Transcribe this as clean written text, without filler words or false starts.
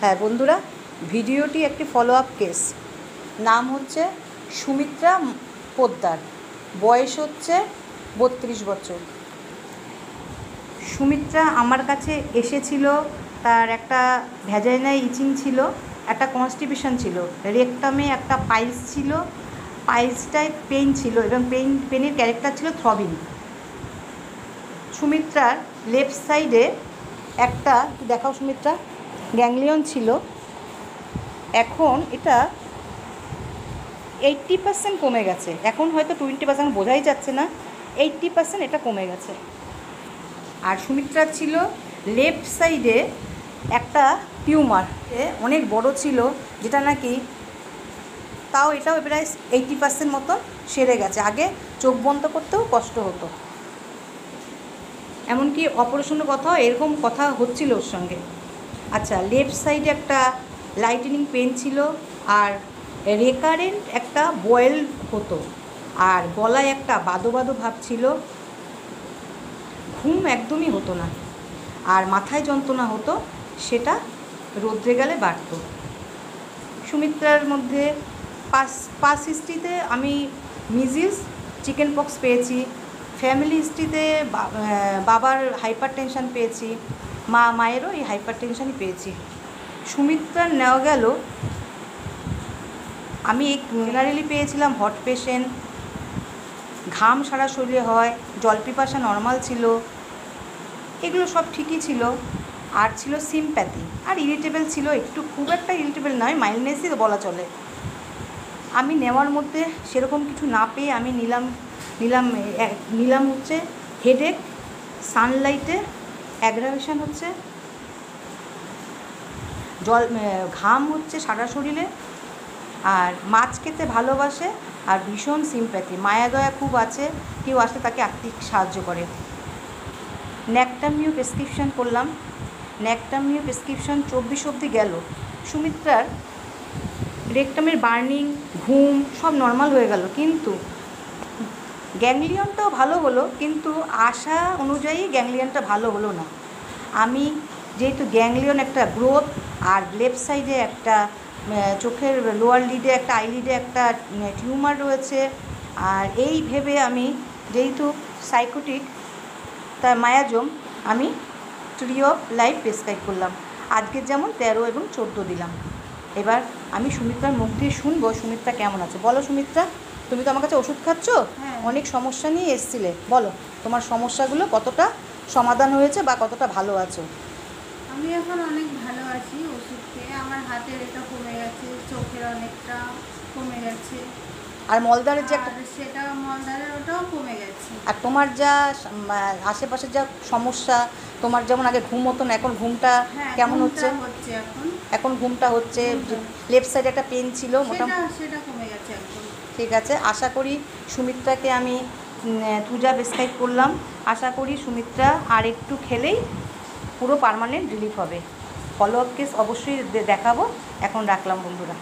হ্যাঁ বন্ধুরা, ভিডিওটি একটি ফলো আপ কেস। নাম হচ্ছে সুমিত্রা পোদ্দার, বয়স হচ্ছে 32 বছর। সুমিত্রা আমার কাছে এসেছিল, তার একটা ভ্যাজাইনাল ইচিং ছিল, একটা কনস্টিপেশন ছিল, রেকটামে একটা পাইলস ছিল, পাইলসটায় পেন ছিল এবং পেনের ক্যারেক্টার ছিল থ্রবিং। সুমিত্রার লেফট সাইডে একটা দেখাও সুমিত্রা গ্যাংলিয়ন ছিল, এখন এটা 80% কমে গেছে, এখন হয়তো 20% বোঝাই যাচ্ছে না, 80% এটা কমে গেছে। আর সুমিত্রার ছিল লেফট সাইডে একটা টিউমার, অনেক বড় ছিল, যেটা নাকি তাও এটাও প্রায় 80% মতো সেরে গেছে। আগে চোখ বন্ধ করতেও কষ্ট হতো, এমনকি অপারেশনের কথাও এরকম কথা হচ্ছিল ওর সঙ্গে। আচ্ছা, লেফট সাইডে একটা লাইটেনিং পেন ছিল, আর রেকারেন্ট একটা বয়েল হতো, আর গলায় একটা বাদো বাদো ভাব ছিল, ঘুম একদমই হতো না, আর মাথায় যন্ত্রণা হতো, সেটা রোদ্রে গেলে বাড়ত। সুমিত্রার মধ্যে পাস হিস্ট্রিতে আমি মিজিলস, চিকেন পক্স পেয়েছি, ফ্যামিলি হিস্ট্রিতে বাবার হাইপার টেনশান পেয়েছি, মায়েরও এই হাইপার টেনশানই পেয়েছি। সুমিত্রার নেওয়া গেল, আমি জেনারেলি পেয়েছিলাম হট পেশেন্ট, ঘাম সারা শরীরে হয়, জল পিপাসা নর্মাল ছিল, এগুলো সব ঠিকই ছিল। আর ছিল সিম্প্যাথি, আর ইরিটেবল ছিল একটু, খুব একটা ইরিটেবল নয়, মাইল্ডনেসই বলা চলে। আমি নেওয়ার মধ্যে সেরকম কিছু না পেয়ে আমি নিলাম হচ্ছে হেডেক, সানলাইটে অ্যাগ্রাভেশন হচ্ছে, ঘাম হচ্ছে সারা শরীরে, আর মাছ খেতে ভালোবাসে, আর ভীষণ সিম্প্যাথি, মায়া দয়া খুব আছে, কেউ আসলে তাকে আর্থিক সাহায্য করে। ন্যাকটামিউ প্রেসক্রিপশান করলাম, ন্যাকটামিউ প্রেসক্রিপশান 24 অবধি গেল। সুমিত্রার রেকটামের বার্নিং, ঘুম সব নর্মাল হয়ে গেল, কিন্তু গ্যাংলিয়নটাও ভালো হলো, কিন্তু আশা অনুযায়ী গ্যাংলিয়নটা ভালো হলো না। আমি যেহেতু গ্যাংলিয়ন একটা গ্রোথ, আর লেফট সাইডে একটা চোখের লোয়ার লিডে একটা আইলিডে একটা টিউমার রয়েছে, আর এই ভেবে আমি যেহেতু সাইকোটিক, তার মায়াজম, আমি ট্রি অফ লাইফ প্রেসক্রাইব করলাম। আজকের যেমন 13 এবং 14 দিলাম। এবার আমি সুমিত্রার মুখ দিয়ে শুনবো সুমিত্রা কেমন আছে। বলো সুমিত্রা, তুমি তো আমার কাছে ওষুধ খাচ্ছ, অনেক সমস্যা নিয়ে এসছিলে, বলো তোমার সমস্যাগুলো কতটা সমাধান হয়েছে বা কতটা ভালো আছো। আমি এখন অনেক ভালো আছি ওষুধ খেয়ে, আমার হাতের এটা কমে গেছে, চোখের অনেকটা কমে গেছে, আর মলদারের যে একটা, সেটা মলদারের ওটাও কমে গেছে। আর তোমার যা আশেপাশের যা সমস্যা, তোমার যেমন আগে ঘুম হতো না, এখন ঘুমটা কেমন হচ্ছে? এখন ঘুমটা হচ্ছে। লেফট সাইডে একটা পেন ছিল, সেটা কমে গেছে এখন। ঠিক আছে, আশা করি সুমিত্রাকে আমি তুজা প্রেসক্রাইব করলাম, আশা করি সুমিত্রা আর একটু খেলেই পুরো পার্মানেন্ট রিলিফ হবে। ফলো আপ কেস অবশ্যই দেখাবো। এখন রাখলাম বন্ধুরা।